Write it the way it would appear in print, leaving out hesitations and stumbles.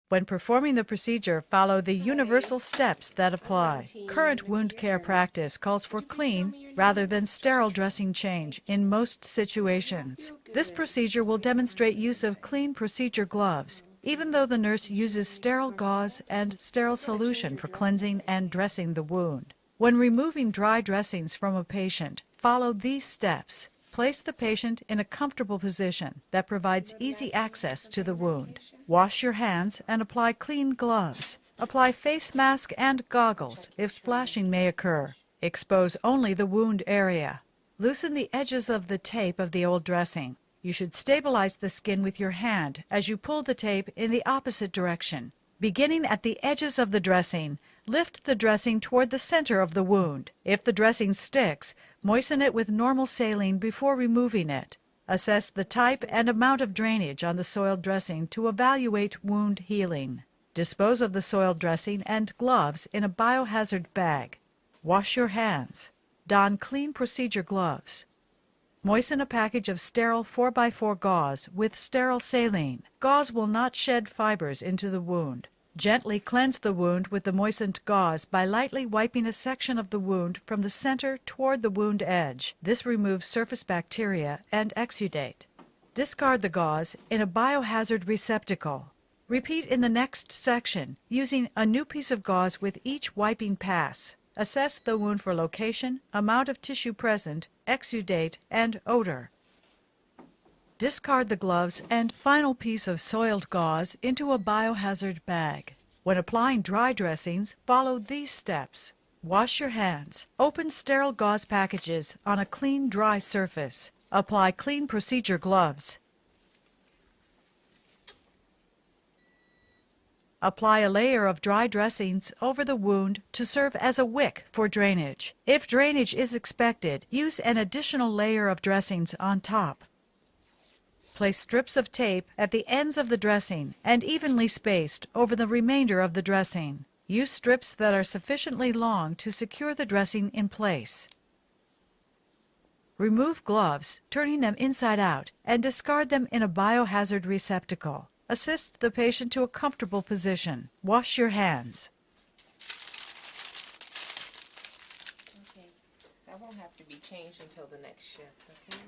When performing the procedure, follow the universal steps that apply. Current wound care practice calls for clean rather than sterile dressing change in most situations. This procedure will demonstrate use of clean procedure gloves, even though the nurse uses sterile gauze and sterile solution for cleansing and dressing the wound. When removing dry dressings from a patient, follow these steps. Place the patient in a comfortable position that provides easy access to the wound. Wash your hands and apply clean gloves. Apply face mask and goggles if splashing may occur. Expose only the wound area. Loosen the edges of the tape of the old dressing. You should stabilize the skin with your hand as you pull the tape in the opposite direction. Beginning at the edges of the dressing, lift the dressing toward the center of the wound. If the dressing sticks, moisten it with normal saline before removing it. Assess the type and amount of drainage on the soiled dressing to evaluate wound healing. Dispose of the soiled dressing and gloves in a biohazard bag. Wash your hands. Don clean procedure gloves. Moisten a package of sterile 4x4 gauze with sterile saline. Gauze will not shed fibers into the wound. Gently cleanse the wound with the moistened gauze by lightly wiping a section of the wound from the center toward the wound edge. This removes surface bacteria and exudate. Discard the gauze in a biohazard receptacle. Repeat in the next section, using a new piece of gauze with each wiping pass. Assess the wound for location, amount of tissue present, exudate, and odor. Discard the gloves and final piece of soiled gauze into a biohazard bag. When applying dry dressings, follow these steps. Wash your hands. Open sterile gauze packages on a clean, dry surface. Apply clean procedure gloves. Apply a layer of dry dressings over the wound to serve as a wick for drainage. If drainage is expected, use an additional layer of dressings on top. Place strips of tape at the ends of the dressing and evenly spaced over the remainder of the dressing. Use strips that are sufficiently long to secure the dressing in place. Remove gloves, turning them inside out, and discard them in a biohazard receptacle. Assist the patient to a comfortable position. Wash your hands. Okay, that won't have to be changed until the next shift, okay?